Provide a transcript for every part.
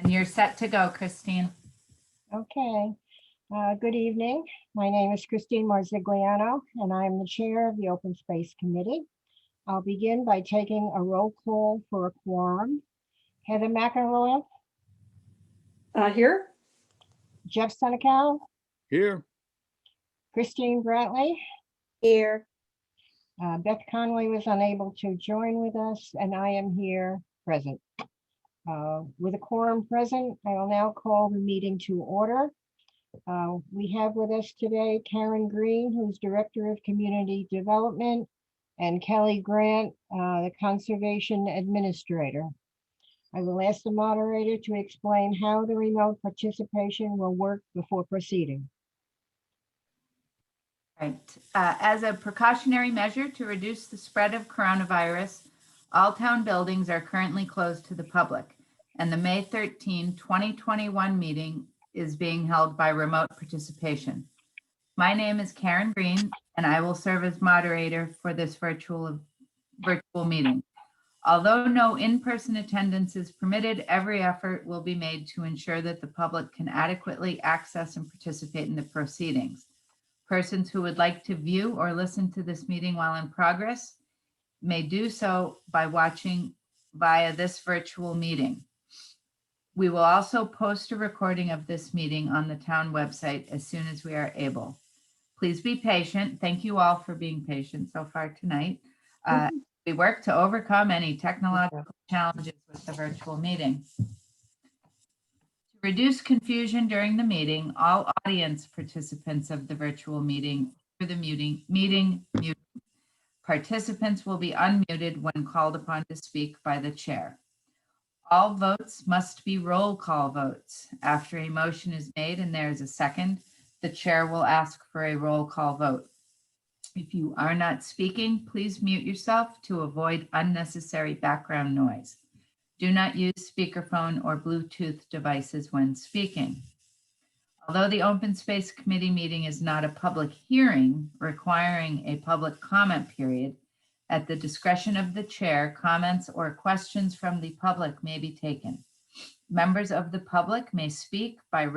You're set to go, Christine. Okay. Good evening. My name is Christine Marzigliano, and I am the chair of the Open Space Committee. I'll begin by taking a roll call for a quorum. Heather McEnroe, Here. Jeff Senecal, Here. Christine Brantley. Here. Beth Conway was unable to join with us, and I am here present. With a quorum present, I will now call the meeting to order. We have with us today Karen Green, who's Director of Community Development, and Kelly Grant, the Conservation Administrator. I will ask the moderator to explain how the remote participation will work before proceeding. Right. As a precautionary measure to reduce the spread of coronavirus, all town buildings are currently closed to the public, and the May 13, 2021 meeting is being held by remote participation. My name is Karen Green, and I will serve as moderator for this virtual meeting. Although no in-person attendance is permitted, every effort will be made to ensure that the public can adequately access and participate in the proceedings. Persons who would like to view or listen to this meeting while in progress may do so by watching via this virtual meeting. We will also post a recording of this meeting on the town website as soon as we are able. Please be patient. Thank you all for being patient so far tonight. We work to overcome any technological challenges with the virtual meeting. To reduce confusion during the meeting, all audience participants of the virtual meeting for the meeting participants will be unmuted when called upon to speak by the chair. All votes must be roll call votes. After a motion is made and there is a second, the chair will ask for a roll call vote. If you are not speaking, please mute yourself to avoid unnecessary background noise. Do not use speakerphone or Bluetooth devices when speaking. Although the Open Space Committee meeting is not a public hearing requiring a public comment period, at the discretion of the chair, comments or questions from the public may be taken. Members of the public may speak by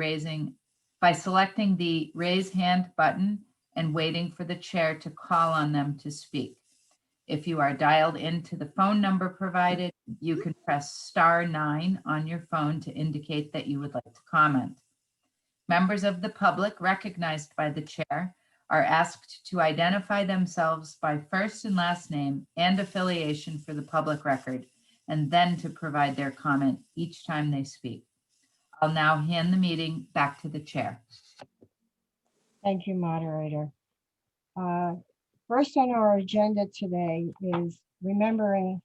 selecting the raise hand button and waiting for the chair to call on them to speak. If you are dialed into the phone number provided, you can press *9 on your phone to indicate that you would like to comment. Members of the public recognized by the chair are asked to identify themselves by first and last name and affiliation for the public record, and then to provide their comment each time they speak. I'll now hand the meeting back to the chair. Thank you, moderator. First on our agenda today is remembering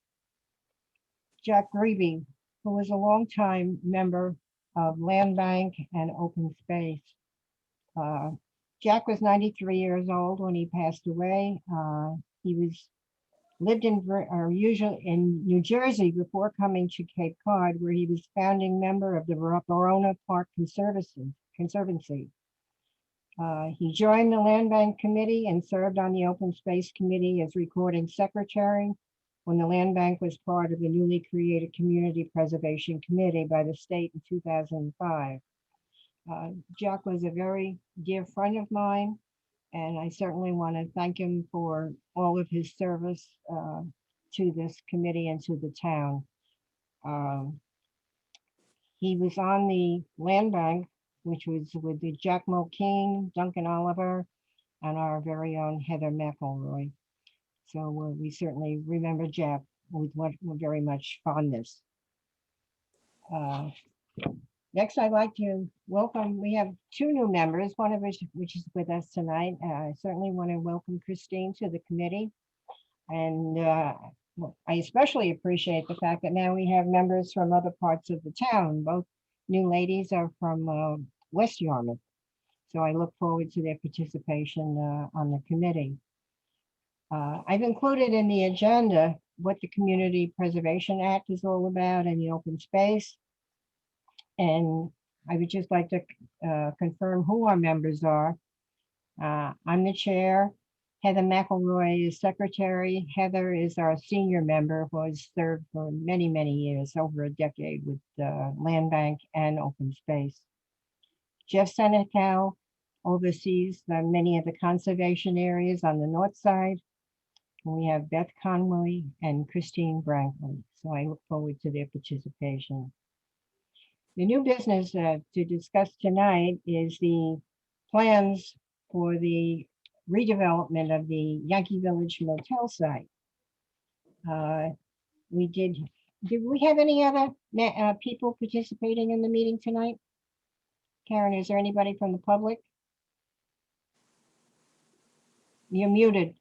Jack Grebe, who was a longtime member of Land Bank and Open Space. Jack was 93 years old when he passed away. He lived in New Jersey before coming to Cape Cod, where he was founding member of the Verona Park Conservancy. He joined the Land Bank Committee and served on the Open Space Committee as recording secretary when the Land Bank was part of the newly created Community Preservation Committee by the state in 2005. Jack was a very dear friend of mine, and I certainly want to thank him for all of his service to this committee and to the town. He was on the Land Bank, which was with the Jack Mulkeen, Duncan Oliver, and our very own Heather McElroy. So we certainly remember Jack with very much fondness. Next, I'd like to welcome, we have two new members, one of which is with us tonight. I certainly want to welcome Christine to the committee. And I especially appreciate the fact that now we have members from other parts of the town. Both new ladies are from West Yarmouth. So I look forward to their participation on the committee. I've included in the agenda what the Community Preservation Act is all about and the open space. And I would just like to confirm who our members are. I'm the chair. Heather McElroy is secretary. Heather is our senior member who has served for many, many years, over a decade with Land Bank and Open Space. Jeff Senecal oversees many of the conservation areas on the north side. We have Beth Conway and Christine Brankley, so I look forward to their participation. The new business to discuss tonight is the plans for the redevelopment of the Yankee Village Motel site. Did we have any other people participating in the meeting tonight? Karen, is there anybody from the public? You're muted.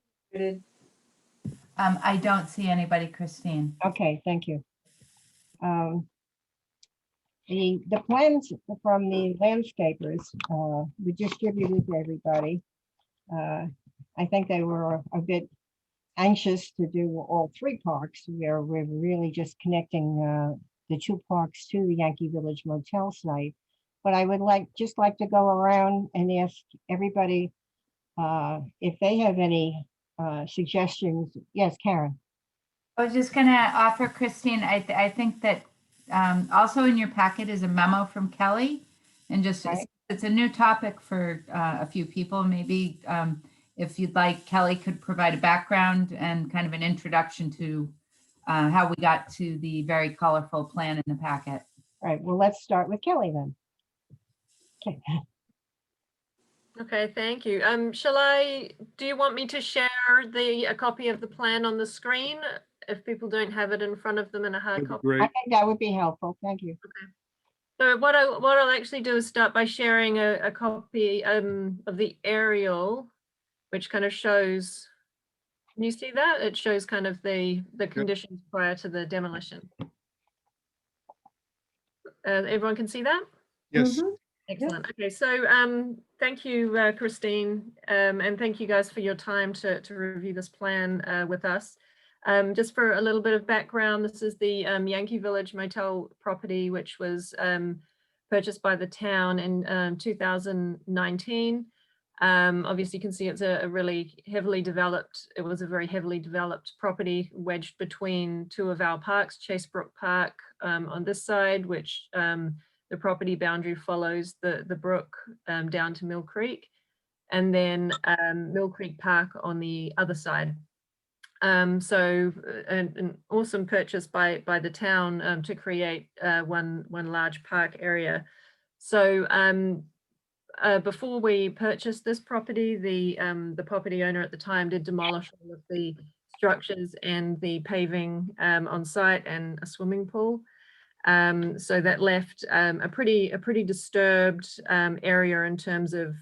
I don't see anybody, Christine. Okay, thank you. The plans from the landscapers were distributed to everybody. I think they were a bit anxious to do all three parks, where we're really just connecting the two parks to the Yankee Village Motel site. But I would just like to go around and ask everybody if they have any suggestions. Yes, Karen. I was just going to offer, Christine, I think that also in your packet is a memo from Kelly, and just Right. it's a new topic for a few people. Maybe if you'd like, Kelly could provide a background and kind of an introduction to how we got to the very colorful plan in the packet. All right, well, let's start with Kelly then. Okay. Okay, thank you. Do you want me to share a copy of the plan on the screen if people don't have it in front of them in a hard copy? I think that would be helpful. Thank you. So what I'll actually do is start by sharing a copy of the aerial, which kind of shows, can you see that? It shows kind of the conditions prior to the demolition. Everyone can see that? Yes. Excellent. Okay, so thank you, Christine, and thank you guys for your time to review this plan with us. Just for a little bit of background, this is the Yankee Village Motel property, which was purchased by the town in 2019. Obviously, you can see it's a really heavily developed, it was a very heavily developed property wedged between two of our parks, Chasebrook Park on this side, which the property boundary follows the brook down to Mill Creek, and then Mill Creek Park on the other side. So an awesome purchase by the town to create one large park area. So before we purchased this property, the property owner at the time did demolish all of the structures and the paving on site and a swimming pool. So that left a pretty disturbed area in terms of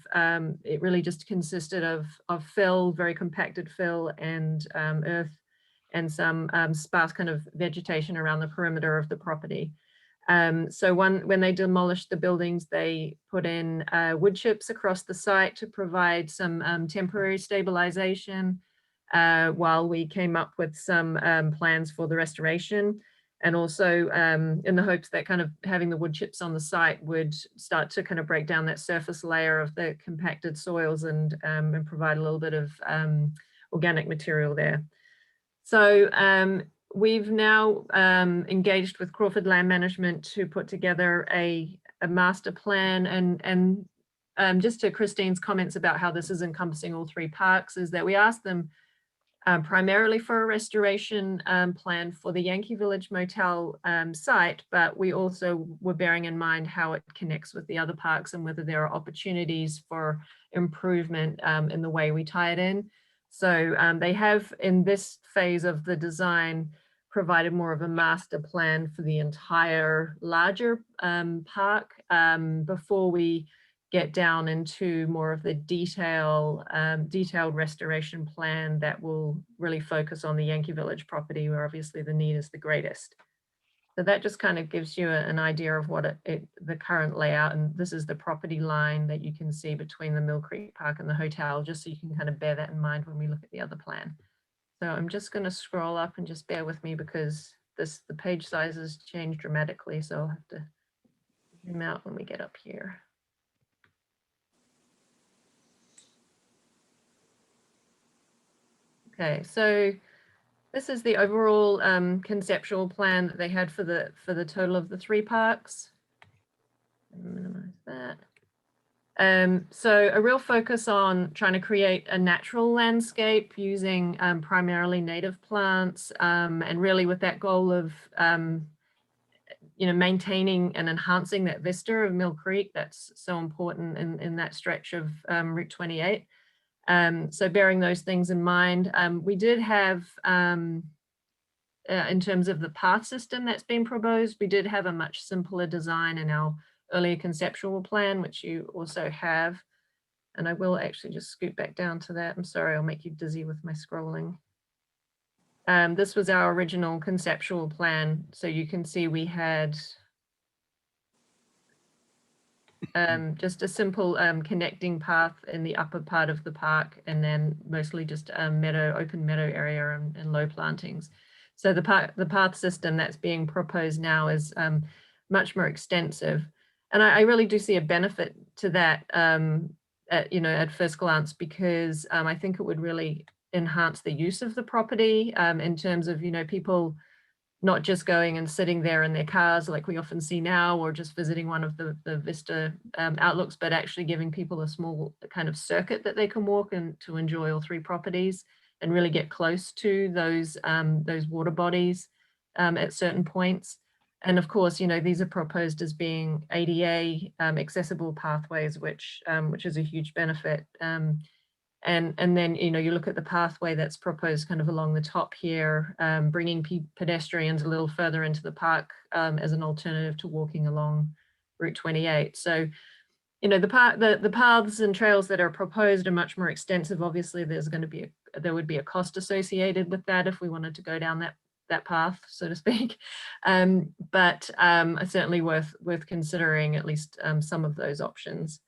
it really just consisted of fill, very compacted fill, and earth, and some sparse kind of vegetation around the perimeter of the property. So when they demolished the buildings, they put in wood chips across the site to provide some temporary stabilization while we came up with some plans for the restoration. And also in the hopes that kind of having the wood chips on the site would start to kind of break down that surface layer of the compacted soils and provide a little bit of organic material there. So we've now engaged with Crawford Land Management to put together a master plan, and just to Christine's comments about how this is encompassing all three parks, is that we asked them primarily for a restoration plan for the Yankee Village Motel site, but we also were bearing in mind how it connects with the other parks and whether there are opportunities for improvement in the way we tie it in. So they have, in this phase of the design, provided more of a master plan for the entire larger park before we get down into more of the detailed restoration plan that will really focus on the Yankee Village property, where obviously the need is the greatest. So that just kind of gives you an idea of what the current layout, and this is the property line that you can see between the Mill Creek Park and the hotel, just so you can kind of bear that in mind when we look at the other plan. So I'm just going to scroll up and just bear with me because the page sizes change dramatically, so I'll have to zoom out when we get up here. Okay, so this is the overall conceptual plan that they had for the total of the 3 parks. Minimize that. So a real focus on trying to create a natural landscape using primarily native plants, and really with that goal of maintaining and enhancing that vista of Mill Creek that's so important in that stretch of Route 28. So bearing those things in mind, we did have, in terms of the path system that's been proposed, we did have a much simpler design in our earlier conceptual plan, which you also have. And I will actually just scoot back down to that. I'm sorry, I'll make you dizzy with my scrolling. This was our original conceptual plan. So you can see we had just a simple connecting path in the upper part of the park, and then mostly just a open meadow area and low plantings. So the path system that's being proposed now is much more extensive. And I really do see a benefit to that at first glance, because I think it would really enhance the use of the property in terms of, people not just going and sitting there in their cars like we often see now, or just visiting one of the vista outlooks, but actually giving people a small kind of circuit that they can walk and to enjoy all 3 properties and really get close to those water bodies at certain points. And of course, these are proposed as being ADA accessible pathways, which is a huge benefit. And then, you look at the pathway that's proposed kind of along the top here, bringing pedestrians a little further into the park as an alternative to walking along Route 28. So, the paths and trails that are proposed are much more extensive. Obviously, there would be a cost associated with that if we wanted to go down that path, so to speak. But certainly worth considering at least some of those options.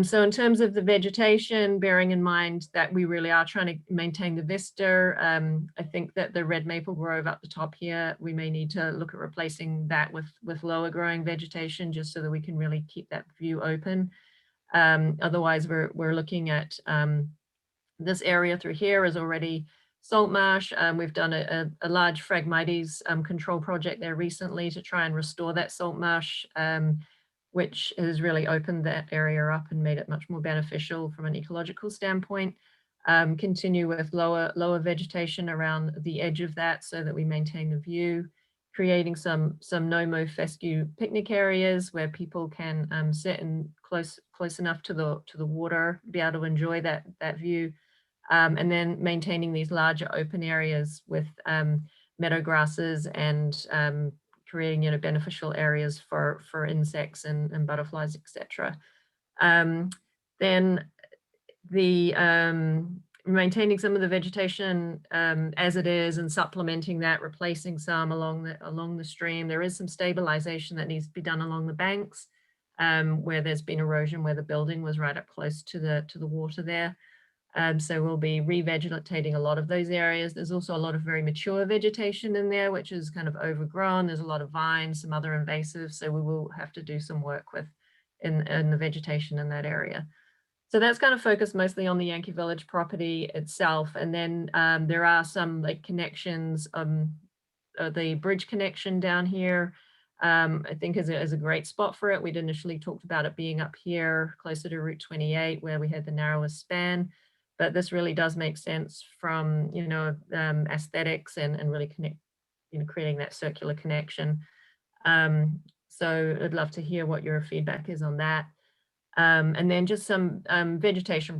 So in terms of the vegetation, bearing in mind that we really are trying to maintain the vista, I think that the red maple grove up the top here, we may need to look at replacing that with lower growing vegetation, just so that we can really keep that view open. Otherwise, we're looking at this area through here is already salt marsh. We've done a large Phragmites control project there recently to try and restore that salt marsh, which has really opened that area up and made it much more beneficial from an ecological standpoint. Continue with lower vegetation around the edge of that so that we maintain the view, creating some no-mow fescue picnic areas where people can sit and close enough to the water, be able to enjoy that view, and then maintaining these larger open areas with meadow grasses and creating beneficial areas for insects and butterflies, etc. Then the maintaining some of the vegetation as it is and supplementing that, replacing some along the stream. There is some stabilization that needs to be done along the banks where there's been erosion, where the building was right up close to the water there. So we'll be revegetating a lot of those areas. There's also a lot of very mature vegetation in there, which is kind of overgrown. There's a lot of vines, some other invasives. So we will have to do some work in the vegetation in that area. So that's kind of focused mostly on the Yankee Village property itself. And then there are some like connections, the bridge connection down here, I think is a great spot for it. We'd initially talked about it being up here closer to Route 28 where we had the narrowest span. But this really does make sense from, aesthetics and really creating that circular connection. So I'd love to hear what your feedback is on that. And then just some vegetation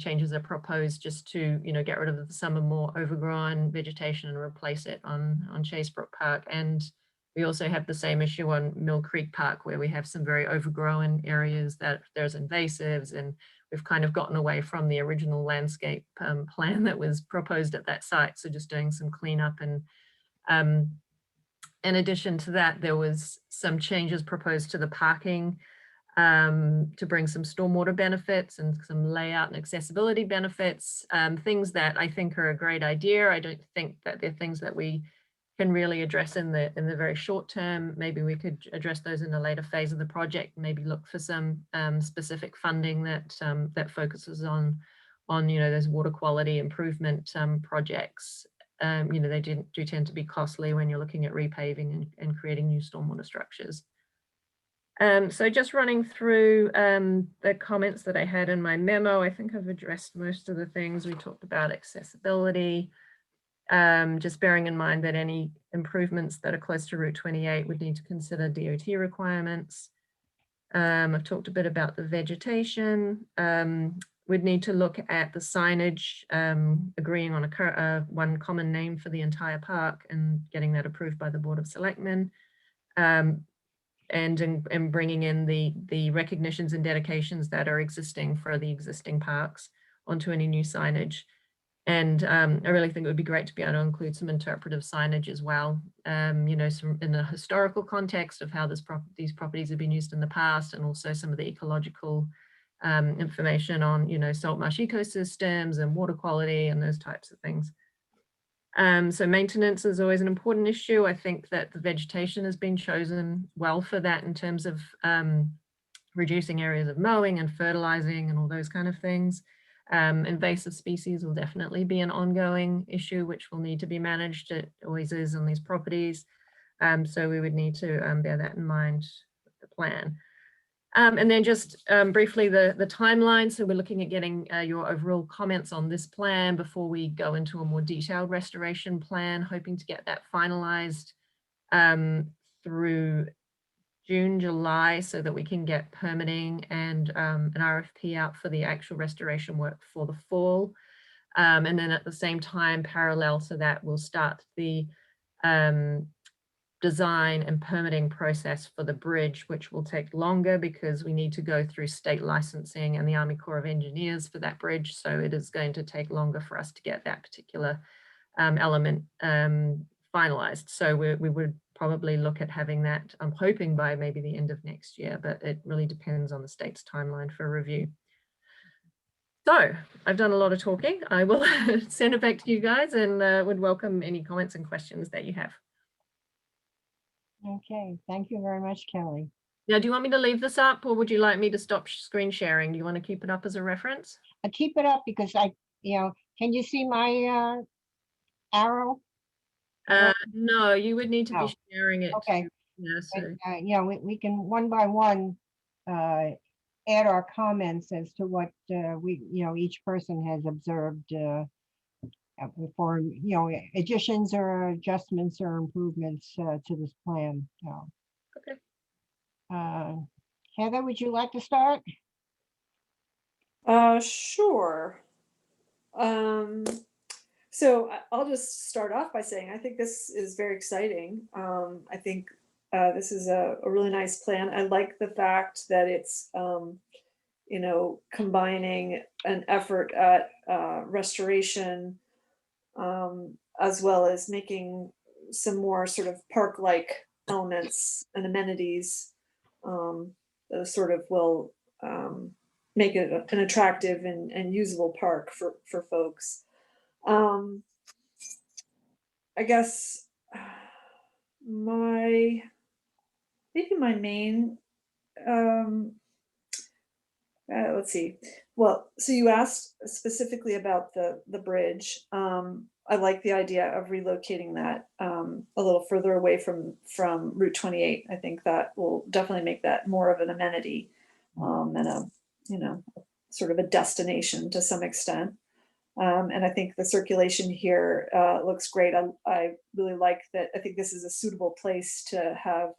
changes are proposed just to, get rid of some more overgrown vegetation and replace it on Chasebrook Park. And we also have the same issue on Mill Creek Park, where we have some very overgrown areas that there's invasives, and we've kind of gotten away from the original landscape plan that was proposed at that site. So just doing some cleanup. And in addition to that, there was some changes proposed to the parking to bring some stormwater benefits and some layout and accessibility benefits, things that I think are a great idea. I don't think that they're things that we can really address in the very short term. Maybe we could address those in a later phase of the project, maybe look for some specific funding that focuses on on, those water quality improvement projects. They do tend to be costly when you're looking at repaving and creating new stormwater structures. So just running through the comments that I had in my memo, I think I've addressed most of the things. We talked about accessibility, just bearing in mind that any improvements that are close to Route 28 would need to consider DOT requirements. I've talked a bit about the vegetation. We'd need to look at the signage, agreeing on one common name for the entire park and getting that approved by the Board of Selectmen. And bringing in the recognitions and dedications that are existing for the existing parks onto any new signage. And I really think it would be great to be able to include some interpretive signage as well, some in the historical context of how these properties have been used in the past, and also some of the ecological information on, salt marsh ecosystems and water quality and those types of things. So maintenance is always an important issue. I think that the vegetation has been chosen well for that in terms of reducing areas of mowing and fertilizing and all those kind of things. Invasive species will definitely be an ongoing issue, which will need to be managed. It always is on these properties. So we would need to bear that in mind with the plan. And then just briefly the timeline. So we're looking at getting your overall comments on this plan before we go into a more detailed restoration plan, hoping to get that finalized through June, July, so that we can get permitting and an RFP out for the actual restoration work for the fall. And then at the same time, parallel to that, we'll start the design and permitting process for the bridge, which will take longer because we need to go through state licensing and the Army Corps of Engineers for that bridge. So it is going to take longer for us to get that particular element finalized. So we would probably look at having that, I'm hoping by maybe the end of next year, but it really depends on the state's timeline for review. So I've done a lot of talking. I will send it back to you guys and would welcome any comments and questions that you have. Okay, thank you very much, Kelly. Now, do you want me to leave this up or would you like me to stop screen sharing? Do you want to keep it up as a reference? I keep it up because can you see my arrow? No, you would need to No. be sharing it. Okay. Yeah, so. We can one by one add our comments as to what each person has observed for additions or adjustments or improvements to this plan. Okay. Heather, would you like to start? Sure. So I'll just start off by saying I think this is very exciting. I think this is a really nice plan. I like the fact that it's combining an effort at restoration as well as making some more sort of park-like elements and amenities that sort of will make it an attractive and usable park for folks. I guess my main let's see. Well, so you asked specifically about the bridge. I like the idea of relocating that a little further away from Route 28. I think that will definitely make that more of an amenity and a sort of a destination to some extent. And I think the circulation here looks great. I really like that. I think this is a suitable place to have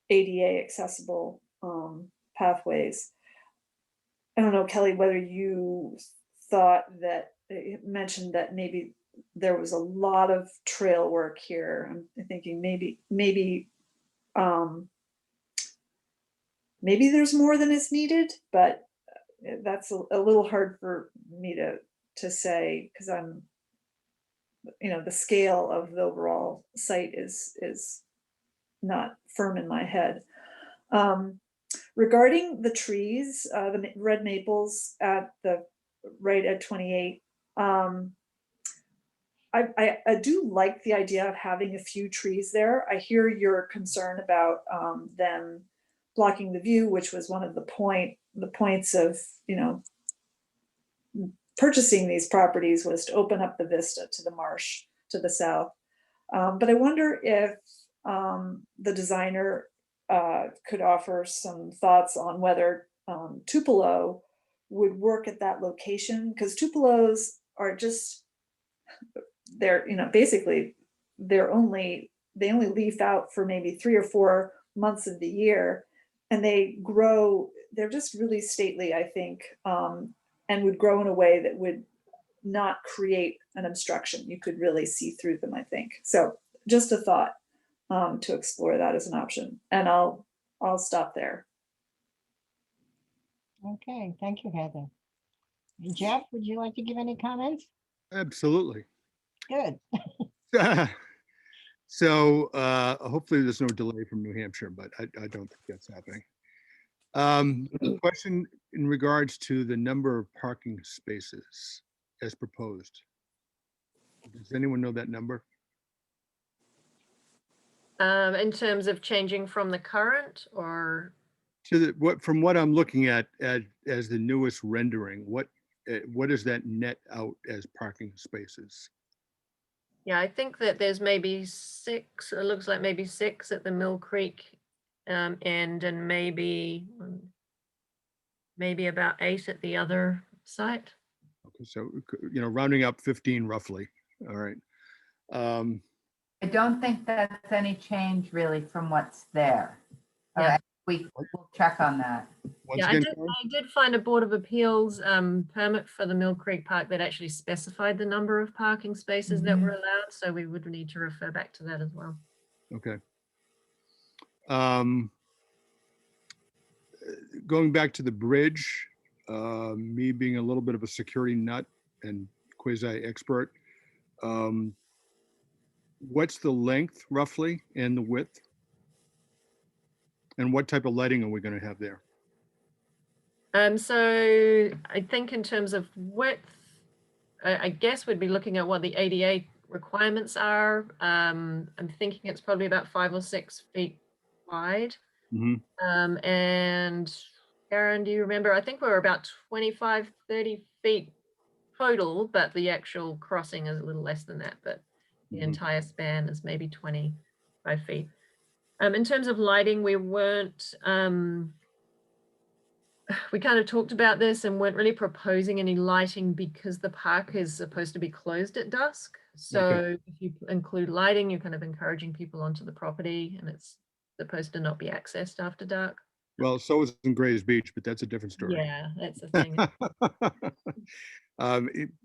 ADA accessible pathways. I don't know, Kelly, whether you thought that it mentioned that maybe there was a lot of trail work here. I'm thinking maybe there's more than is needed, but that's a little hard for me to say because I'm, the scale of the overall site is not firm in my head. Regarding the trees, the red maples right at 28, I do like the idea of having a few trees there. I hear your concern about them blocking the view, which was one of the points of purchasing these properties was to open up the vista to the marsh to the south. But I wonder if the designer could offer some thoughts on whether Tupelo would work at that location, because Tupelos are just, they're, basically they only leaf out for maybe 3 or 4 months of the year, and they grow, they're just really stately, I think, and would grow in a way that would not create an obstruction. You could really see through them, I think. So just a thought to explore that as an option. And I'll stop there. Okay, thank you, Heather. And Jeff, would you like to give any comments? Absolutely. Good. So hopefully there's no delay from New Hampshire, but I don't think that's happening. Question in regards to the number of parking spaces as proposed. Does anyone know that number? In terms of changing from the current, or? To from what I'm looking at as the newest rendering, what does that net out as parking spaces? Yeah, I think that there's maybe 6, it looks like maybe 6 at the Mill Creek end, and maybe about 8 at the other site. Okay, so rounding up 15 roughly. All right. I don't think that's any change really from what's there. Yeah. We'll check on that. Once Yeah, again, I did find a Board of Appeals permit for the Mill Creek Park that actually specified the number of parking spaces that were allowed, so we would need to refer back to that as well. okay. Going back to the bridge, me being a little bit of a security nut and quasi-expert, what's the length roughly and the width? And what type of lighting are we going to have there? So I think in terms of width, I guess we'd be looking at what the ADA requirements are. I'm thinking it's probably about 5 or 6 feet wide. Mhm. And Karen, do you remember? I think we're about 25, 30 feet total, but the actual crossing is a little less than that, but the Mhm. entire span is maybe 25 feet. In terms of lighting, we weren't, we kind of talked about this and weren't really proposing any lighting because the park is supposed to be closed at dusk. So if you include lighting, you're kind of encouraging people onto the property, and it's supposed to not be accessed after dark. Well, so is in Grays Beach, but that's a different story. Yeah, that's the thing.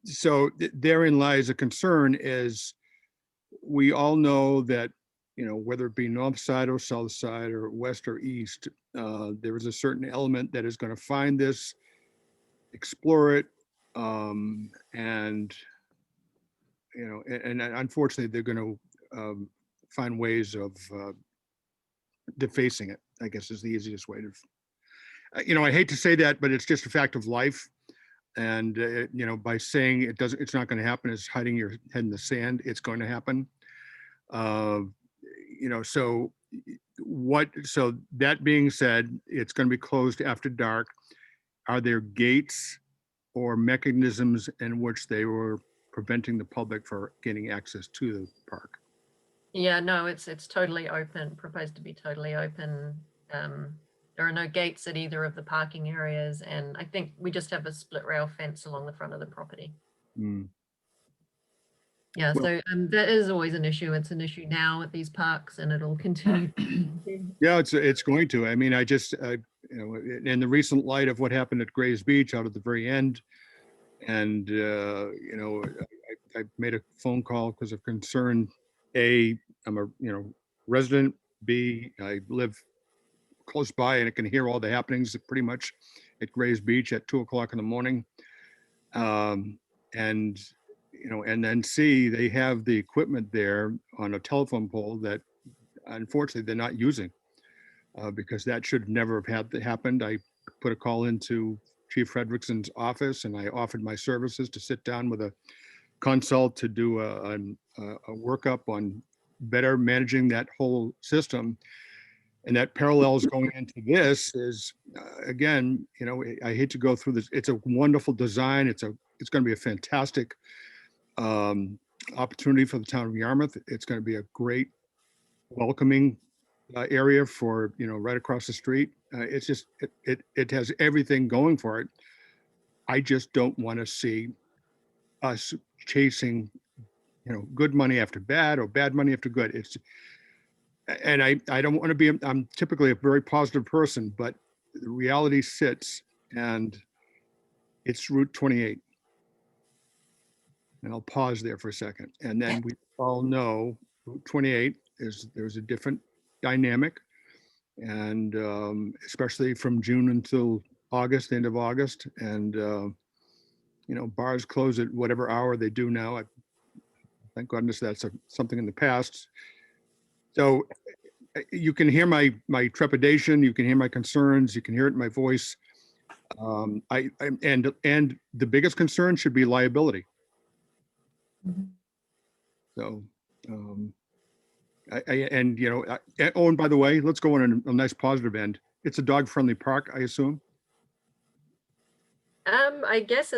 So therein lies a concern, is we all know that, whether it be north side or south side or west or east, there is a certain element that is going to find this, explore it, and unfortunately they're going to find ways of defacing it, I guess is the easiest way to, I hate to say that, but it's just a fact of life. And, by saying it's not going to happen, is hiding your head in the sand. It's going to happen. So that being said, it's going to be closed after dark. Are there gates or mechanisms in which they were preventing the public for getting access to the park? Yeah, no, it's totally open, proposed to be totally open. There are no gates at either of the parking areas, and I think we just have a split rail fence along the front of the property. Mm. Yeah, Well- so that is always an issue. It's an issue now at these parks, and it'll continue. Yeah, it's going to. I mean, I just, in the recent light of what happened at Grays Beach out at the very end, and, I made a phone call because of concern. A, I'm a, resident. B, I live close by and I can hear all the happenings pretty much at Grays Beach at 2:00 in the morning. And then C, they have the equipment there on a telephone pole that unfortunately they're not using, because that should never have happened. I put a call into Chief Frederickson's office and I offered my services to sit down with a consult to do a workup on better managing that whole system. And that parallels going into this is, again, you know, I hate to go through this. It's a wonderful design. It's going to be a fantastic opportunity for the town of Yarmouth. It's going to be a great welcoming area for, you know, right across the street. It's just, it has everything going for it. I just don't want to see us chasing, you know, good money after bad or bad money after good. And I don't want to be, I'm typically a very positive person, but the reality sits and it's Route 28. And I'll pause there for a second. And then we all know Route 28 there's a different dynamic. And especially from June until August, end of August. And, you know, bars close at whatever hour they do now. Thank goodness that's something in the past. So you can hear my trepidation, you can hear my concerns, you can hear it in my voice. And the biggest concern should be liability. So, and you know, oh, and by the way, let's go on a nice positive end. It's a dog-friendly park, I assume. I guess,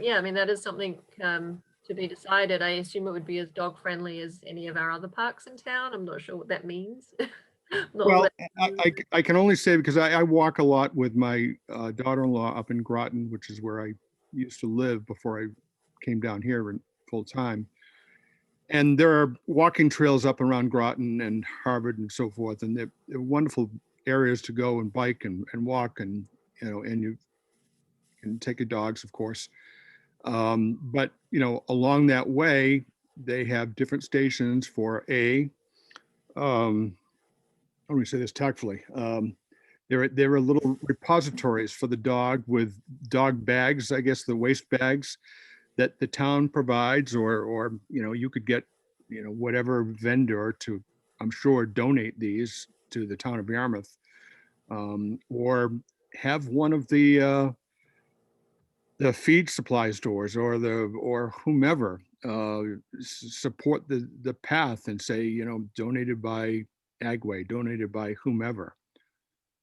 yeah, I mean, that is something to be decided. I assume it would be as dog friendly as any of our other parks in town. I'm not sure what that means. Well, I can only say because I walk a lot with my daughter-in-law up in Groton, which is where I used to live before I came down here full time. And there are walking trails up around Groton and Harvard and so forth, and they're wonderful areas to go and bike and walk, and you know, and you can take your dogs, of course. But you know, along that way, they have different stations for how do we say this tactfully? There are little repositories for the dog with dog bags, I guess the waste bags that the town provides, or you know, you could get, you know, whatever vendor to, I'm sure, donate these to the town of Yarmouth, or have one of the feed supply stores or whomever support the path and say, you know, donated by Agway, donated by whomever.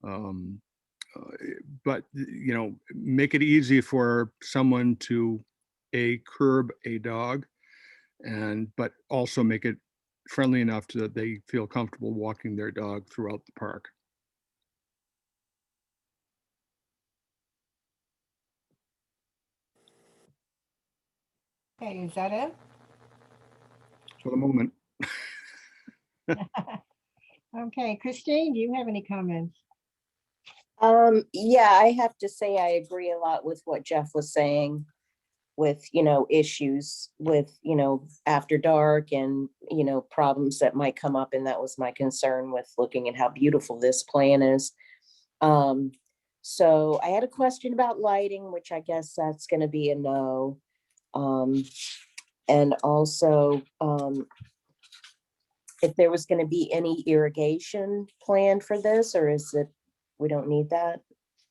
But you know, make it easy for someone to curb a dog, but also make it friendly enough so that they feel comfortable walking their dog throughout the park. Okay, is that it? For the moment. Okay, Christine, do you have any comments? Yeah, I have to say I agree a lot with what Jeff was saying with, you know, issues with, you know, after dark and, you know, problems that might come up. And that was my concern with looking at how beautiful this plan is. So I had a question about lighting, which I guess that's going to be a no. And also, if there was going to be any irrigation plan for this, or is it, we don't need that?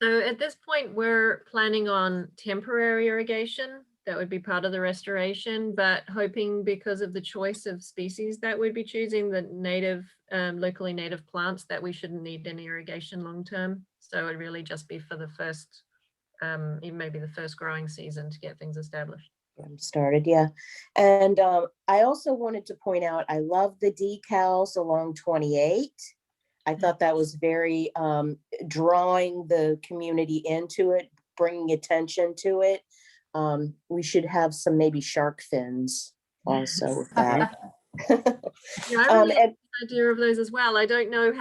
So at this point, we're planning on temporary irrigation. That would be part of the restoration, but hoping because of the choice of species that we'd be choosing, the native, locally native plants, that we shouldn't need any irrigation long-term. So it'd really just be for the first, even maybe the first growing season to get things established. Started, yeah. And I also wanted to point out, I love the decals along 28. I thought that was very drawing the community into it, bringing attention to it. We should have some maybe shark fins also with that. Yeah, I really like the idea of those as well. I don't know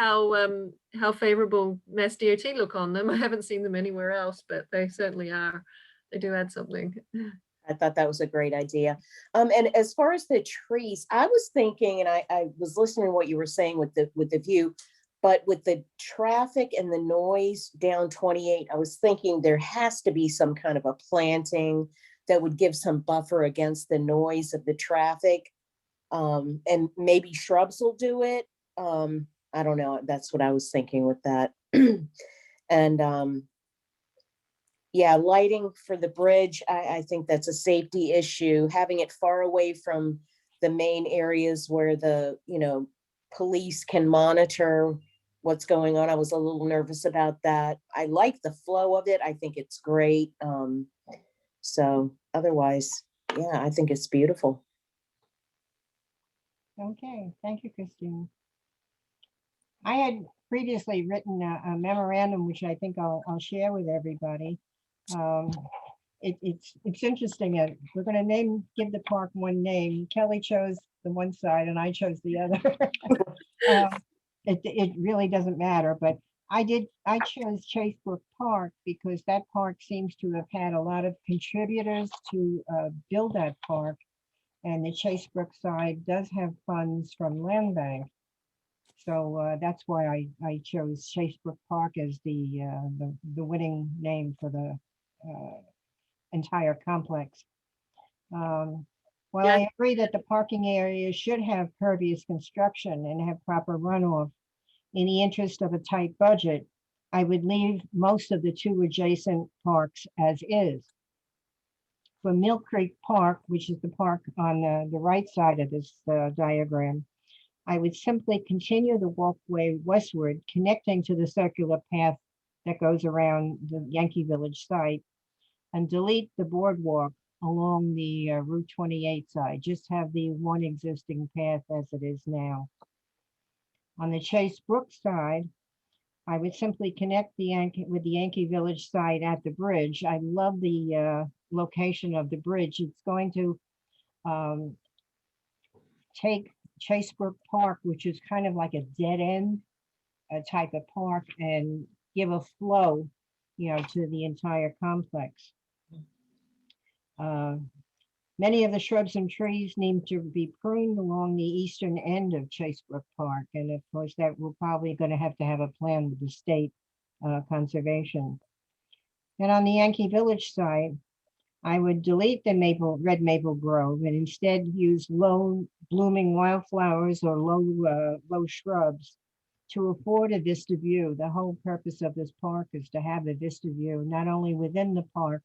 how favorable Mass DOT look on them. I haven't seen them anywhere else, but they certainly are. They do add something. I thought that was a great idea. And as far as the trees, I was thinking, and I was listening to what you were saying with the view, but with the traffic and the noise down 28, I was thinking there has to be some kind of a planting that would give some buffer against the noise of the traffic. And maybe shrubs will do it. I don't know. That's what I was thinking with that. And yeah, lighting for the bridge, I think that's a safety issue. Having it far away from the main areas where the, you know, police can monitor what's going on. I was a little nervous about that. I like the flow of it. I think it's great. So otherwise, yeah, I think it's beautiful. Okay, thank you, Christine. I had previously written a memorandum, which I think I'll share with everybody. It's interesting. We're going to give the park one name. Kelly chose the one side and I chose the other. It really doesn't matter, but I chose Chasebrook Park because that park seems to have had a lot of contributors to build that park. And the Chasebrook side does have funds from Land Bank. So that's why I chose Chasebrook Park as the winning name for the entire complex. While I agree that the parking area should have pervious construction and have proper runoff, in the interest of a tight budget, I would leave most of the two adjacent parks as is. For Mill Creek Park, which is the park on the right side of this diagram, I would simply continue the walkway westward, connecting to the circular path that goes around the Yankee Village site, and delete the boardwalk along the Route 28 side. Just have the one existing path as it is now. On the Chasebrook side, I would simply connect the Yankee Village site at the bridge. I love the location of the bridge. It's going to take Chasebrook Park, which is kind of like a dead end type of park, and give a flow, to the entire complex. Many of the shrubs and trees need to be pruned along the eastern end of Chasebrook Park. And of course, that we're probably going to have a plan with the state conservation. And on the Yankee Village side, I would delete the red maple grove and instead use low blooming wildflowers or low shrubs to afford a vista view. The whole purpose of this park is to have a vista view, not only within the park,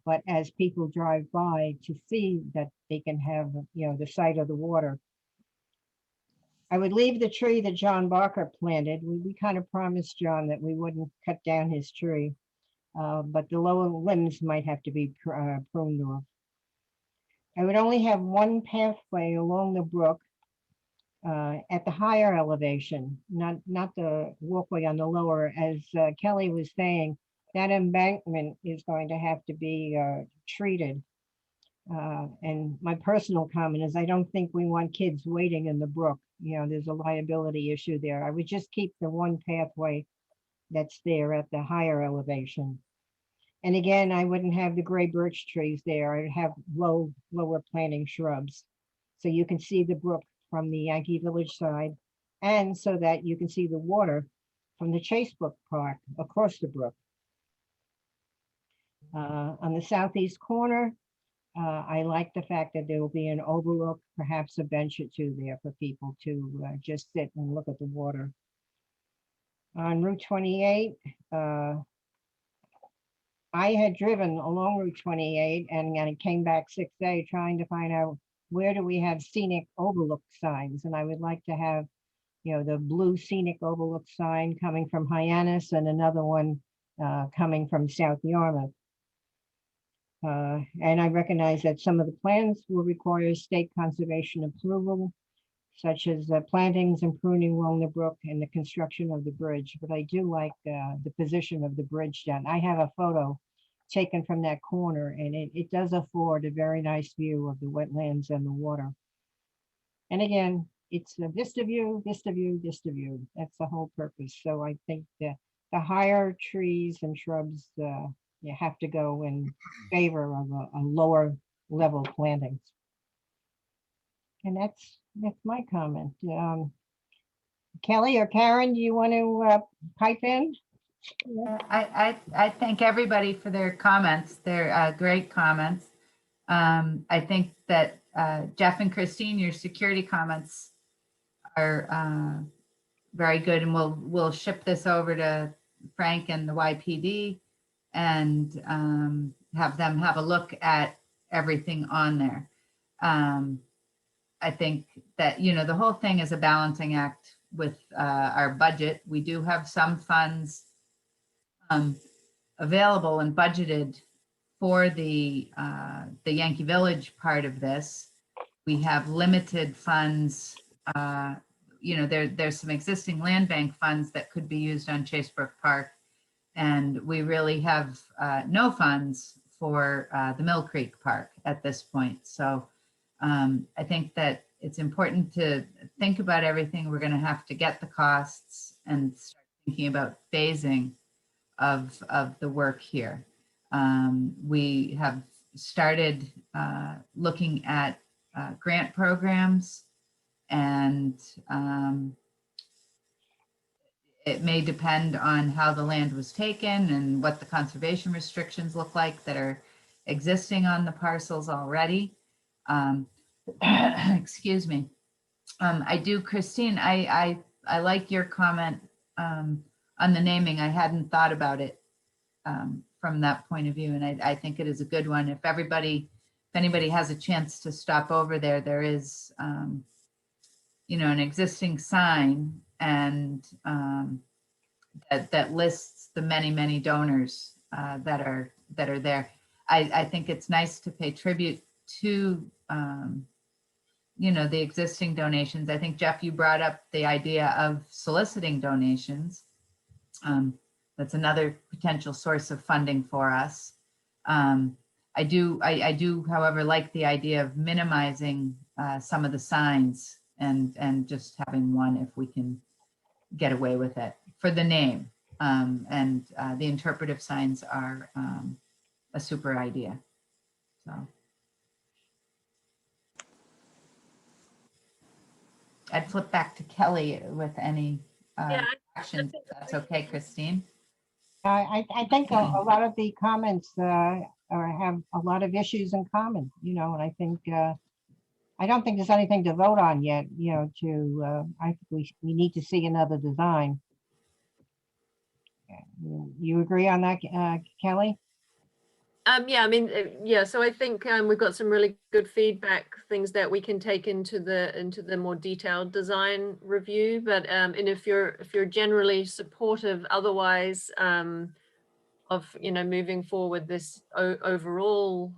but as people drive by to see that they can have, the sight of the water. I would leave the tree that John Barker planted. We kind of promised John that we wouldn't cut down his tree, but the lower limbs might have to be pruned off. I would only have one pathway along the brook at the higher elevation, not the walkway on the lower. As Kelly was saying, that embankment is going to have to be treated. And my personal comment is I don't think we want kids wading in the brook. There's a liability issue there. I would just keep the one pathway that's there at the higher elevation. And again, I wouldn't have the gray birch trees there. I'd have lower planting shrubs. So you can see the brook from the Yankee Village side, and so that you can see the water from the Chasebrook Park across the brook. On the southeast corner, I like the fact that there will be an overlook, perhaps a bench or two there for people to just sit and look at the water. On Route 28, I had driven along Route 28 and I came back 6A trying to find out where do we have scenic overlook signs. And I would like to have, the blue scenic overlook sign coming from Hyannis and another one coming from South Yarmouth. And I recognize that some of the plans will require state conservation approval, such as plantings and pruning along the brook and the construction of the bridge. But I do like the position of the bridge down. I have a photo taken from that corner, and it does afford a very nice view of the wetlands and the water. And again, it's a vista view, vista view, vista view. That's the whole purpose. So I think that the higher trees and shrubs you have to go in favor of a lower level plantings. And that's my comment. Kelly or Karen, do you want to pipe in? I thank everybody for their comments. They're great comments. I think that Jeff and Christine, your security comments are very good, and we'll ship this over to Frank and the YPD and have them have a look at everything on there. I think that, the whole thing is a balancing act our budget. We do have some funds available and budgeted for the Yankee Village part of this. We have limited funds. There's some existing land bank funds that could be used on Chasebrook Park. And we really have no funds for the Mill Creek Park at this point. So I think that it's important to think about everything. We're going to have to get the costs and start thinking about phasing of the work here. We have started looking at grant programs, and it may depend on how the land was taken and what the conservation restrictions look like that are existing on the parcels already. Excuse me. I do, Christine, I like your comment on the naming. I hadn't thought about it from that point of view, and I think it is a good one. If anybody has a chance to stop over there, there is an existing sign, and that lists the many donors that are there. I think it's nice to pay tribute to the existing donations. I think, Jeff, you brought up the idea of soliciting donations. That's another potential source of funding for us. I do, however, like the idea of minimizing some of the signs and just having one if we can get away with it for the name. And the interpretive signs are a super idea. So I'd flip back to Kelly with any actions, if that's okay, Christine. I think a lot of the comments have a lot of issues in common, and I think I don't think there's anything to vote on yet, I think we need to see another design. You agree on that, Kelly? So I think we've got some really good feedback, things that we can take into the more detailed design review. But and if you're generally supportive otherwise of moving forward this overall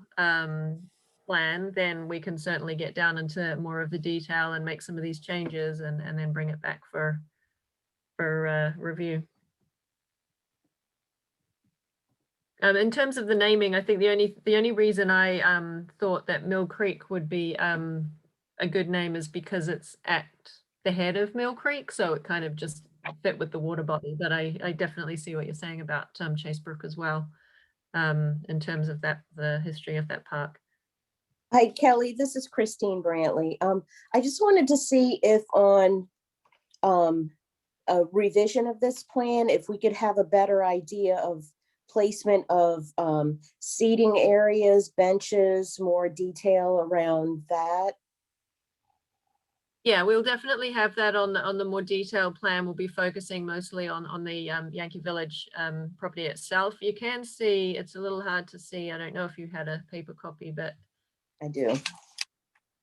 plan, then we can certainly get down into more of the detail and make some of these changes and then bring it back for review. In terms of the naming, I think the only reason I thought that Mill Creek would be a good name is because it's at the head of Mill Creek, so it kind of just fit with the water body. But I definitely see what you're saying about Chasebrook as well, in terms of the history of that park. Hi, Kelly, this is Christine Brantley. I just wanted to see if on a revision of this plan, if we could have a better idea of placement of seating areas, benches, more detail around that. Yeah, we'll definitely have that on the more detailed plan. We'll be focusing mostly on the Yankee Village property itself. You can see, it's a little hard to see. I don't know if you had a paper copy, but I do.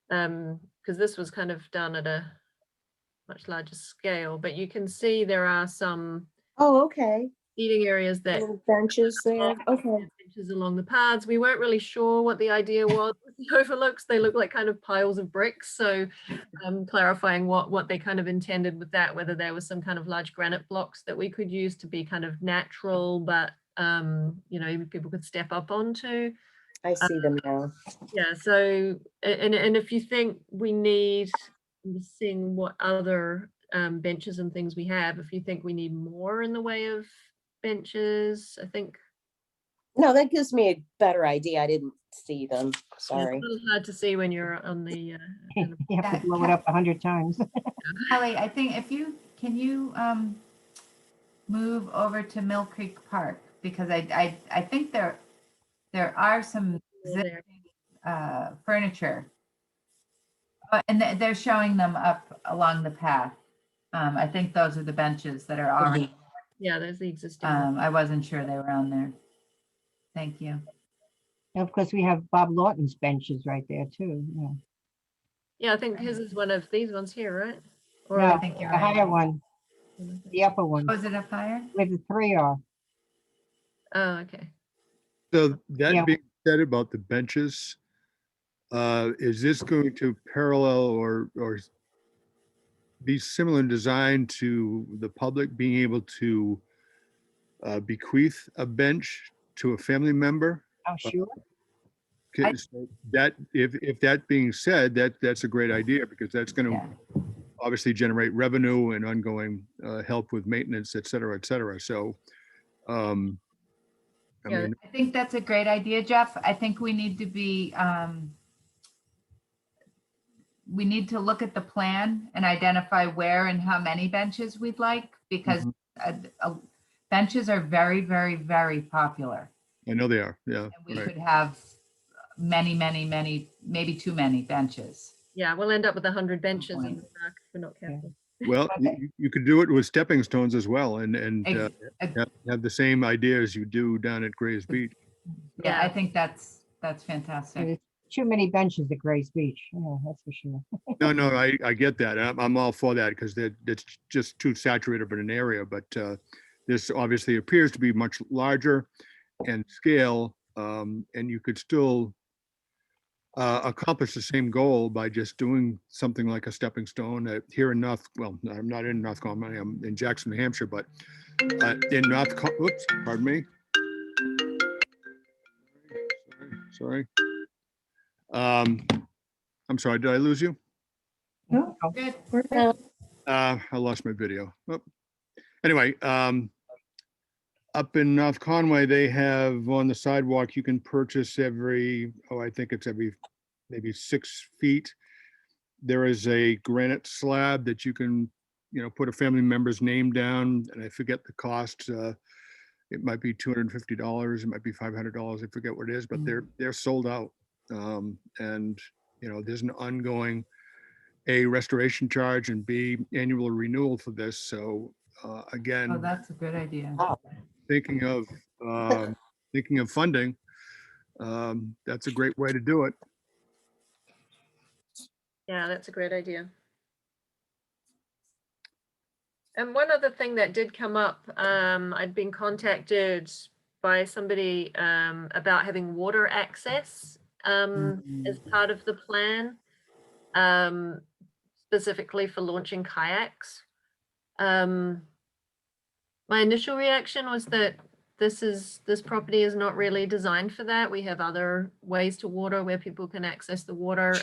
Because this was kind of done at a much larger scale, but you can see there are some okay, seating areas that little benches there. Okay. Benches along the paths. We weren't really sure what the idea was with the overlooks. They look like kind of piles of bricks. So clarifying what they kind of intended with that, whether there was some kind of large granite blocks that we could use to be kind of natural, but people could step up onto. I see them now. Yeah, so and if you think we need, I'm just seeing what other benches and things we have, if you think we need more in the way of benches, I think. No, that gives me a better idea. I didn't see them. Sorry. It's a little hard to see when you're on the. You have to blow it up 100 times. Kelly, I think can you move over to Mill Creek Park, because I think there are some existing furniture, and they're showing them up along the path. I think those are the benches that are already. Yeah, there's the existing. I wasn't sure they were on there. Thank you. Of course, we have Bob Lawton's benches right there too. Yeah, I think his is one of these ones here, right? Or No, I think you're the right. higher one, the upper one, Was it up higher? where the three are. Oh, okay. So Yeah. that being said about the benches, is this going to parallel or be similar in design to the public being able to bequeath a bench to a family member? Oh, sure. Okay, so that, if that being said, that's a great idea because that's going Yeah. to obviously generate revenue and ongoing help with maintenance, et cetera, et cetera. So, I Yeah. mean, I think that's a great idea, Jeff. I think we need to look at the plan and identify where and how many benches we'd like, because benches are very, very, very popular. I know they are. Yeah. And we Right. could have many, many, many, maybe too many benches. Yeah, we'll end up with 100 benches in point. the park if we're not careful. Well, Okay. you could do it with stepping stones as well and Ex- have the same idea as you do down at Grays Beach. Yeah, I Yeah. think that's fantastic. There's too many benches at Grays Beach. Yeah, that's for sure. No, I get that. I'm all for that because it's just too saturated of an area. But this obviously appears to be much larger in scale, and you could still accomplish the same goal by just doing something like a stepping stone here in well, I'm not in North Carolina, I'm in Jackson, New Hampshire, but in oops, pardon me. Sorry. I'm sorry, did I lose you? No, Good. we're good. I lost my video. Oh. Anyway, up in North Conway, they have on the sidewalk, you can purchase I think it's every maybe 6 feet. There is a granite slab that you can, put a family member's name down, and I forget the cost. It might be $250, it might be $500, I forget what it is, but they're sold out. And there's an ongoing A, restoration charge, and B, annual renewal for this. So again, Oh, that's a good idea. thinking of funding, that's a great way to do it. Yeah, that's a great idea. And one other thing that did come up, I'd been contacted by somebody about having water access as part of the plan, specifically for launching kayaks. My initial reaction was that this property is not really designed for that. We have other ways to water where people can access the water.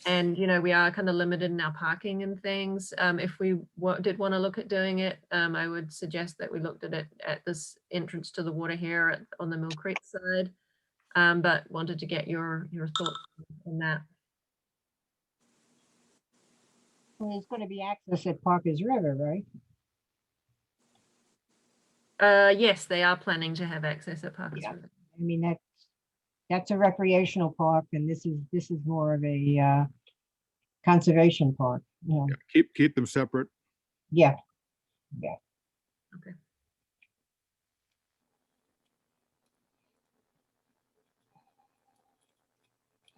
And, we are kind of limited in our parking and things. If we did want to look at doing it, I would suggest that we looked at it at this entrance to the water here on the Mill Creek side. But wanted to get your thoughts on that. Well, there's going to be access at Parker's River, right? Yes, they are planning to have access at Parker's Yeah. River. I mean, that's a recreational park, and this is more of a conservation park. Yeah. Keep them separate. Yeah. Okay.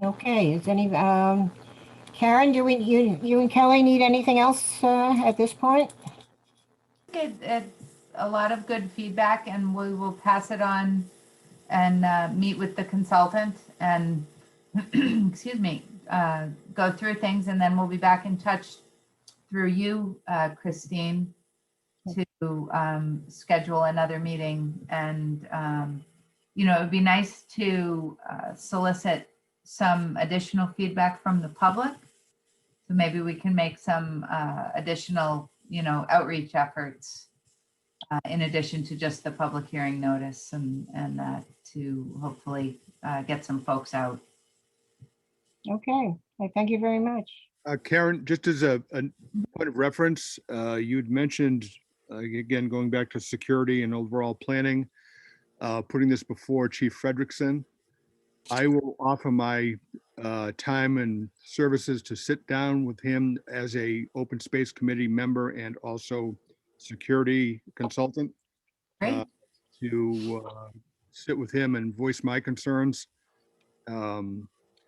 Okay. Is any Karen? Do you and Kelly need anything else at this point? It's a lot of good feedback, and we will pass it on and meet with the consultant and excuse me, go through things, and then we'll be back in touch through you, Christine, to schedule another meeting. And it would be nice to solicit some additional feedback from the public. So maybe we can make some additional, outreach efforts in addition to just the public hearing notice, and to hopefully get some folks out. Okay. Thank you very much. Karen, just as a point of reference, you'd mentioned, again, going back to security and overall planning, putting this before Chief Frederickson. I will offer my time and services to sit down with him as a open space committee member and also security consultant. Great. To sit with him and voice my concerns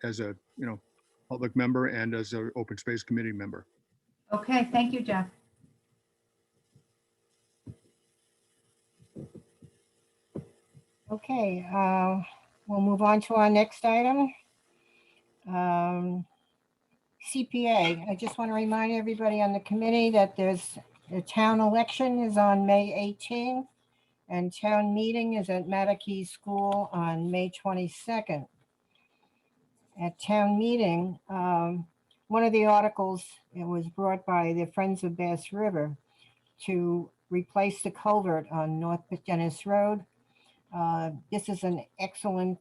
as a public member and as an open space committee member. Okay, thank you, Jeff. Okay, we'll move on to our next item. CPA, I just want to remind everybody on the committee that there's the town election is on May 18th and town meeting is at Mattakey School on May 22nd. At town meeting, one of the articles, it was brought by the Friends of Bass River to replace the culvert on North Dennis Road. This is an excellent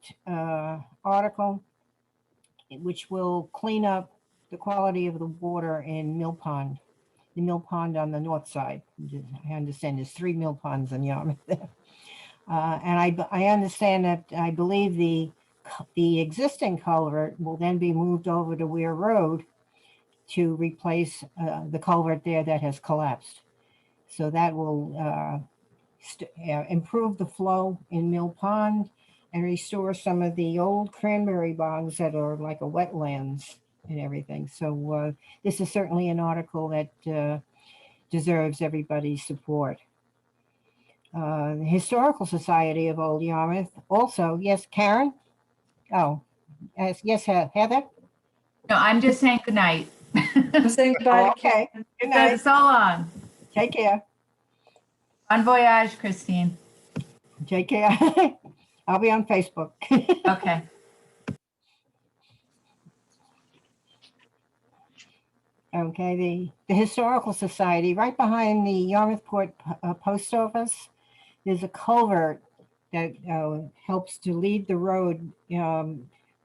article which will clean up the quality of the water in Mill Pond, the Mill Pond on the north side. I understand there's 3 mill ponds in Yarmouth. And I understand that I believe the existing culvert will then be moved over to Weir Road to replace the culvert there that has collapsed. So that will improve the flow in Mill Pond and restore some of the old cranberry bogs that are like a wetlands and everything. So this is certainly an article that deserves everybody's support. The Historical Society of Old Yarmouth also, yes, Karen? Oh, yes, Heather? No, I'm just saying good night. I'm saying goodbye. to Okay, Karen. good night, That's so long. take care, Bon voyage, Christine. take care. I'll be on Facebook. Okay. Okay, the Historical Society, right behind the Yarmouth Port Post Office, there's a culvert that helps to lead the road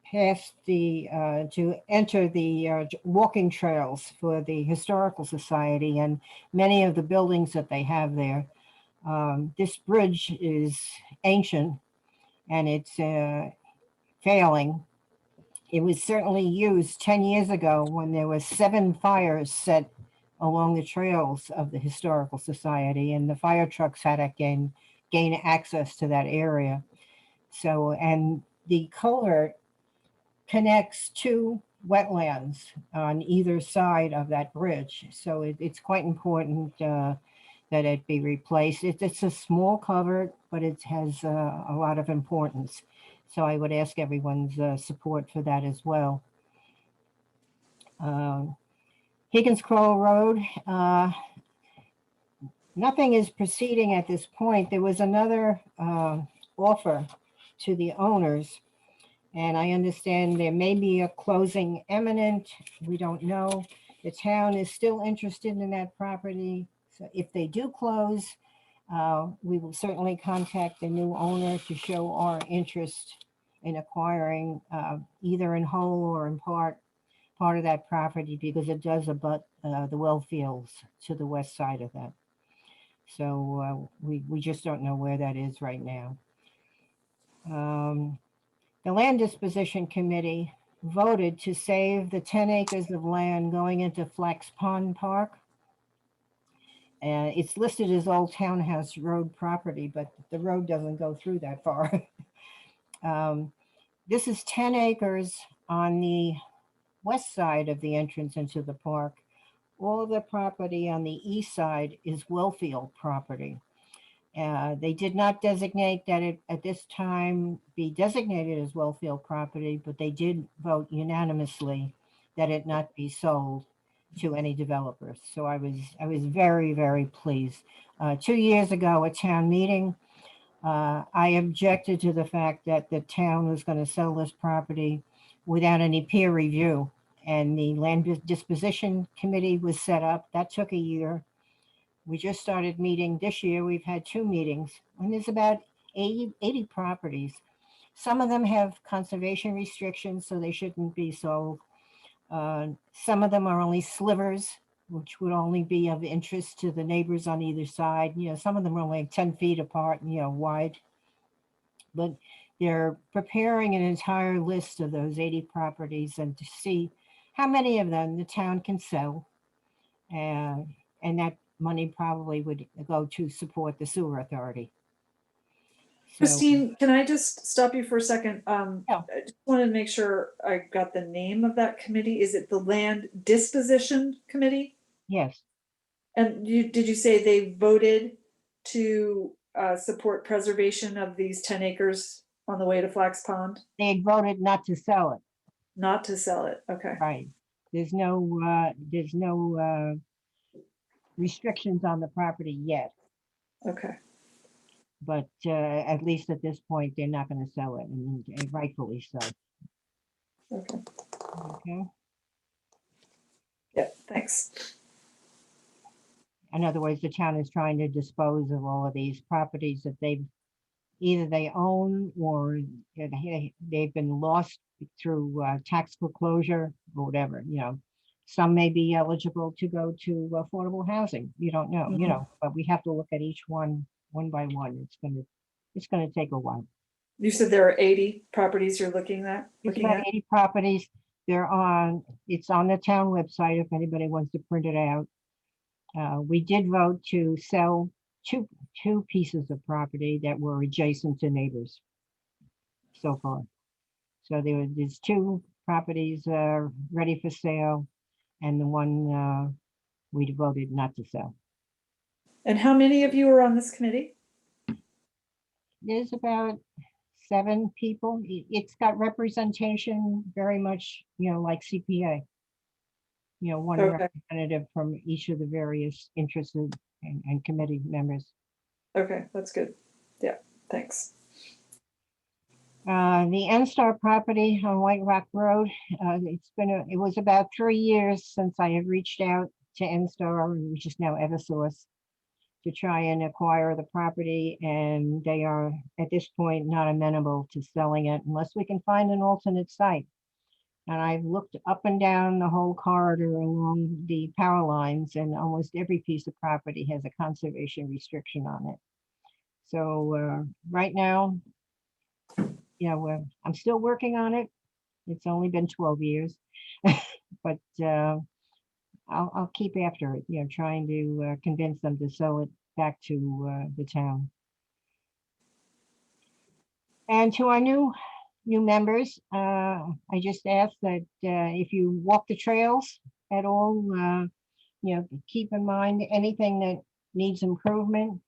past the, to enter the walking trails for the Historical Society and many of the buildings that they have there. This bridge is ancient and it's failing. It was certainly used 10 years ago when there were 7 fires set along the trails of the Historical Society, and the fire trucks had to gain access to that area. So, and the culvert connects 2 wetlands on either side of that bridge. So it's quite important that it be replaced. It's a small culvert, but it has a lot of importance. So I would ask everyone's support for that as well. Higgins Crow Road, nothing is proceeding at this point. There was another offer to the owners, and I understand there may be a closing imminent. We don't know. The town is still interested in that property. So if they do close, we will certainly contact the new owner to show our interest in acquiring either in whole or in part of that property, because it does abut the well fields to the west side of that. So we just don't know where that is right now. The Land Disposition Committee voted to save the 10 acres of land going into Flax Pond Park. It's listed as Old Townhouse Road property, but the road doesn't go through that far. This is 10 acres on the west side of the entrance into the park. All the property on the east side is Wellfield property. They did not designate that it at this time be designated as Wellfield property, but they did vote unanimously that it not be sold to any developers. So I was very, very pleased. 2 years ago at town meeting, I objected to the fact that the town was going to sell this property without any peer review. And the Land Disposition Committee was set up. That took a year. We just started meeting this year. We've had 2 meetings, and there's about 80 properties. Some of them have conservation restrictions, so they shouldn't be sold. Some of them are only slivers, which would only be of interest to the neighbors on either side. You know, some of them are only 10 feet apart, wide. But they're preparing an entire list of those 80 properties and to see how many of them the town can sell. And that money probably would go to support the sewer authority. So, Christine, can I just stop you for a second? Yeah. I just wanted to make sure I got the name of that committee. Is it the Land Disposition Committee? Yes, And did you say they voted to support preservation of these 10 acres on the way to Flax Pond? they voted not to sell it, Not to sell it, okay. right? There's no restrictions on the property yet, Okay, but at least at this point, they're not gonna sell it, and rightfully so, okay, okay? yeah, thanks. In other words, the town is trying to dispose of all of these properties that either they own or they've been lost through tax foreclosure or whatever, you know. Some may be eligible to go to affordable housing. You don't know, you know, but we have to look at each one by one. It's gonna take a while. You said there are 80 properties you're looking at? It's about 80 properties. It's on the town website if anybody wants to print it out. We did vote to sell two pieces of property that were adjacent to neighbors so far. So there's two properties ready for sale, and the one we voted not to sell. And how many of you are on this committee? There's about 7 people. It's got representation very much, you know, like CPA. You know, one Okay. representative from each of the various interested and committee members. Okay, that's good. Yeah, thanks. The N-Star property on White Rock Road, it was about 3 years since I had reached out to N-Star, which is now Eversource, to try and acquire the property, and they are at this point not amenable to selling it unless we can find an alternate site. And I've looked up and down the whole corridor along the power lines, and almost every piece of property has a conservation restriction on it. So right now, you know, I'm still working on it. It's only been 12 years, but I'll keep after it, you know, trying to convince them to sell it back to the town. And to our new members, I just ask that if you walk the trails at all, you know, keep in mind anything that needs improvement.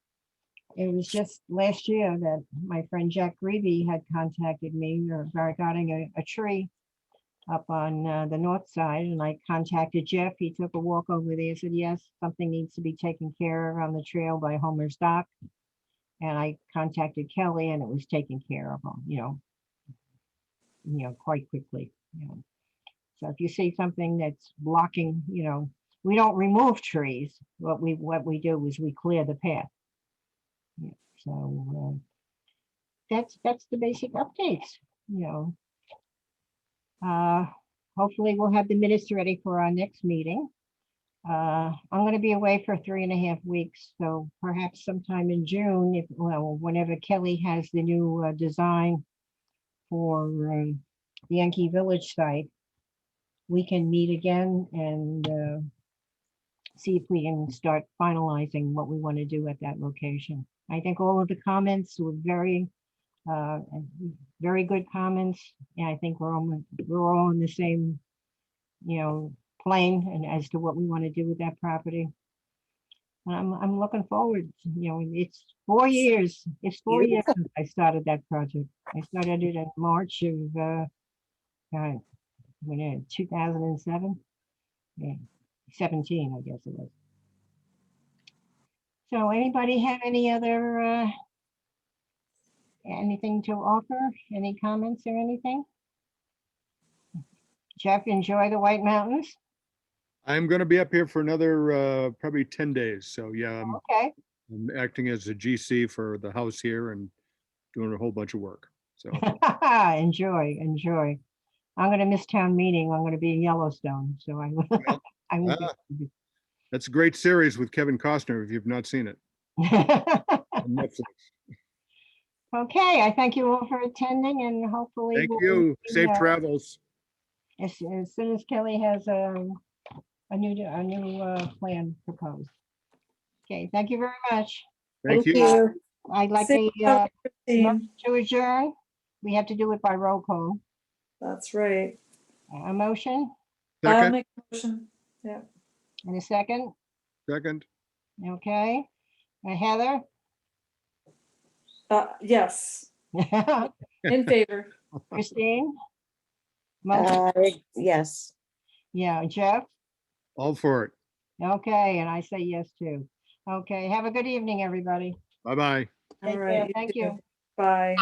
It was just last year that my friend Jack Greavy had contacted me regarding a tree up on the north side, and I contacted Jeff. He took a walk over there, said, yes, something needs to be taken care of on the trail by Homer's Dock. And I contacted Kelly, and it was taken care of, you know, quite quickly. You know. So if you see something that's blocking, you know, we don't remove trees. What we do is we clear the path. Yeah, so that's the basic updates, you know. Hopefully we'll have the minutes ready for our next meeting. I'm going to be away for 3.5 weeks, so perhaps sometime in June, whenever Kelly has the new design for the Yankee Village site, we can meet again and see if we can start finalizing what we want to do at that location. I think all of the comments were very good comments, and I think we're all on the same, you know, plane and as to what we want to do with that property. I'm looking forward. You know, it's 4 years. It's 4 years since I started that project. I started it in March of 2007. Yeah, 17, I guess it was. So anybody have any other anything to offer? Any comments or anything? Jeff, enjoy the White Mountains. I'm going to be up here for another probably 10 days. So yeah, Okay. I'm acting as a GC for the house here and doing a whole bunch of work. So enjoy. I'm going to miss town meeting. I'm going to be in Yellowstone, so I will be. That's a great series with Kevin Costner if you've not seen it. On Netflix. Okay, I thank you all for attending, and hopefully Thank we'll you. see, Safe travels. as soon as Kelly has a new plan proposed. Okay, thank you very much. Thank you. I'd like Safe to travels, Christine. to adjourn. We have to do it by roll call. That's right. A motion. I'll Second. make a motion. Yeah. And a second? Second, Okay. Heather? Yes, in favor. Christine? Motion? Yes. Yeah, Jeff? all for it. Okay, and I say yes too. Okay, have a good evening, everybody. Bye-bye. All Take care. right. Thank too. you. Bye.